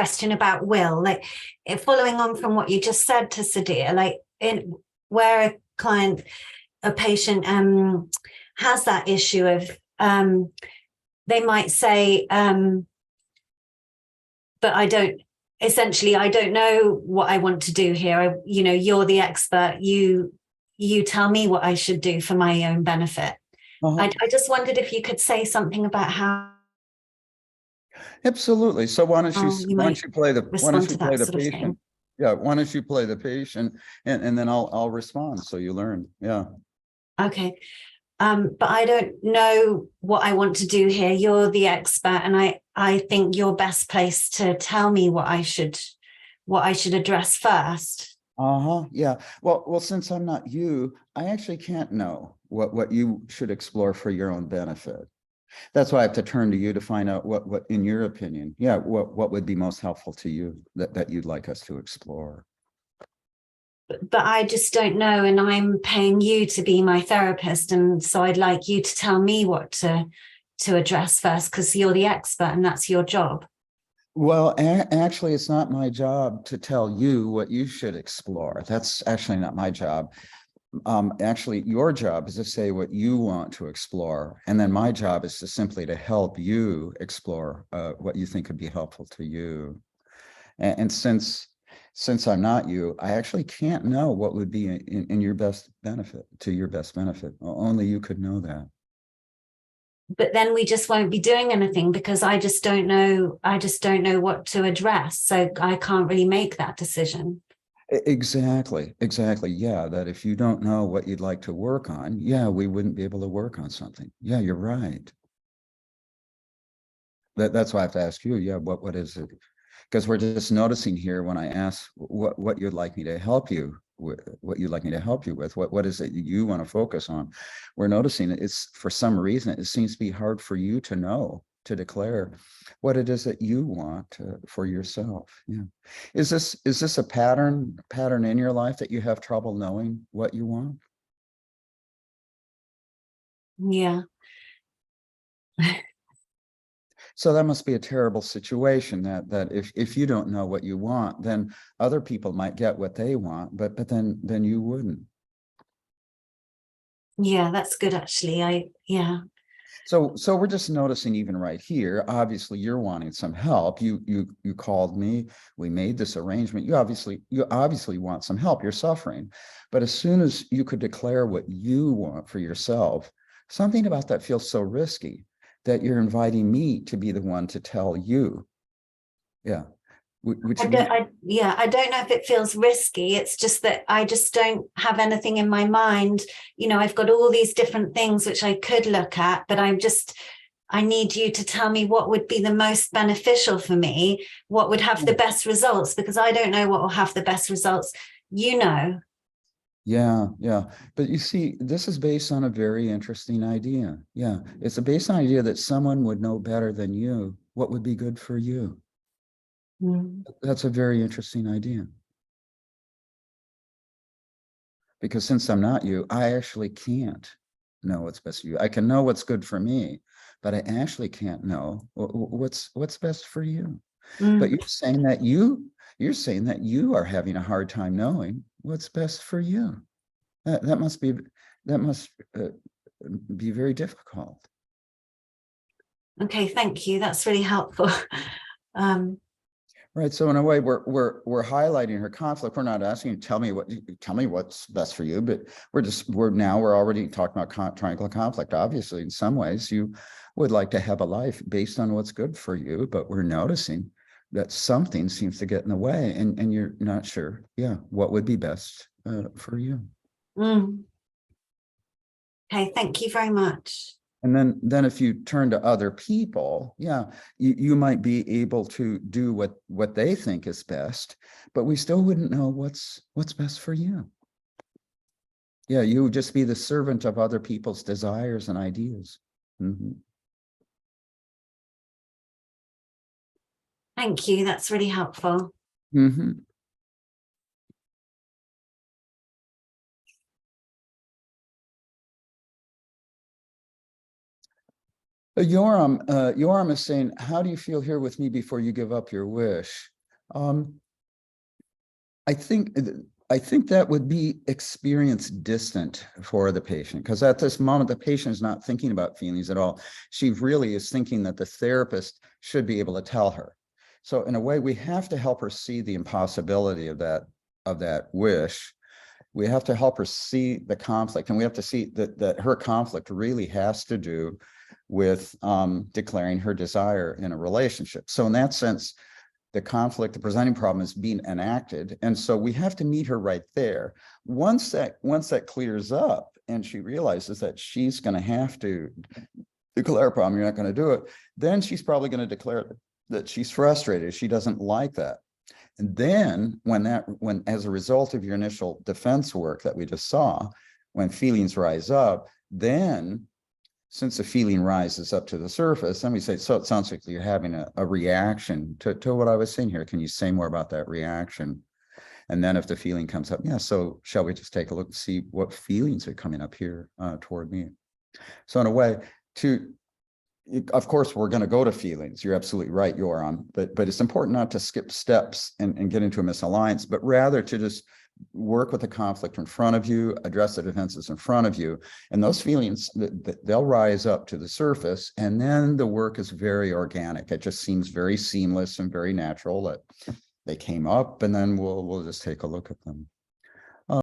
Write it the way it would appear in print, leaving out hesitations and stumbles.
question about will, like following on from what you just said to Sadir, like where a patient has that issue of they might say, but I don't know what I want to do here. You're the expert. You tell me what I should do for my own benefit. I just wondered if you could say something about how. Absolutely. So why don't you play the patient? Yeah, why don't you play the patient, and then I'll respond so you learn. Yeah. Okay. But I don't know what I want to do here. You're the expert, and I think you're best placed to tell me what I should address first. Yeah. Well, since I'm not you, I actually can't know what you should explore for your own benefit. That's why I have to turn to you to find out what in your opinion, what would be most helpful to you that you'd like us to explore. But I just don't know, and I'm paying you to be my therapist, and so I'd like you to tell me what to address first, because you're the expert and that's your job. Well, actually, it's not my job to tell you what you should explore. That's actually not my job. Actually, your job is to say what you want to explore, and then my job is to simply to help you explore what you think could be helpful to you. And since I'm not you, I actually can't know what would be in your best benefit, to your best benefit. Only you could know that. But then we just won't be doing anything, because I just don't know what to address. So I can't really make that decision. Exactly. Yeah, that if you don't know what you'd like to work on, we wouldn't be able to work on something. Yeah, you're right. That's why I have to ask you, what is it? Because we're just noticing here when I ask what you'd like me to help you with, what is it you want to focus on? We're noticing it's, for some reason, it seems to be hard for you to know, to declare what it is that you want for yourself. Yeah. Is this a pattern in your life that you have trouble knowing what you want? Yeah. So that must be a terrible situation, that if you don't know what you want, then other people might get what they want, but then you wouldn't. Yeah, that's good, actually. So we're just noticing, even right here, obviously you're wanting some help. You called me, we made this arrangement. You obviously want some help. You're suffering. But as soon as you could declare what you want for yourself, something about that feels so risky that you're inviting me to be the one to tell you. Yeah. I don't know if it feels risky. It's just that I just don't have anything in my mind. I've got all these different things which I could look at, but I need you to tell me what would be the most beneficial for me, what would have the best results, because I don't know what will have the best results. Yeah. But you see, this is based on a very interesting idea. Yeah. It's based on an idea that someone would know better than you what would be good for you. That's a very interesting idea. Because since I'm not you, I actually can't know what's best for you. I can know what's good for me, but I actually can't know what's best for you. But you're saying that you are having a hard time knowing what's best for you. That must be very difficult. Okay, thank you. That's really helpful. Right. So in a way, we're highlighting her conflict. We're not asking you, tell me what's best for you, but we're already talking about triangle conflict. Obviously, in some ways, you would like to have a life based on what's good for you, but we're noticing that something seems to get in the way, and you're not sure, what would be best for you. Okay, thank you very much. And then if you turn to other people, you might be able to do what they think is best, but we still wouldn't know what's best for you. Yeah, you would just be the servant of other people's desires and ideas. Thank you. That's really helpful. Yoram is saying, how do you feel here with me before you give up your wish? Um, I think that would be experience distant for the patient, because at this moment, the patient is not thinking about feelings at all. She really is thinking that the therapist should be able to tell her. So in a way, we have to help her see the impossibility of that wish. We have to help her see the conflict, and we have to see that her conflict really has to do with declaring her desire in a relationship. So in that sense, the conflict, the presenting problem is being enacted. And so we have to meet her right there. Once that clears up and she realizes that she's going to have to declare a problem, you're not going to do it, then she's probably going to declare that she's frustrated. She doesn't like that. And then when as a result of your initial defense work that we just saw, when feelings rise up, then since the feeling rises up to the surface, then we say, so it sounds like you're having a reaction to what I was saying here. Can you say more about that reaction? And then if the feeling comes up, yeah, so shall we just take a look and see what feelings are coming up here toward me? So in a way, of course, we're going to go to feelings. You're absolutely right, Yoram. But it's important not to skip steps and get into a misalliance, but rather to just work with the conflict in front of you, address the defenses in front of you. And those feelings, they'll rise up to the surface. And then the work is very organic. It just seems very seamless and very natural that they came up, and then we'll just take a look at them.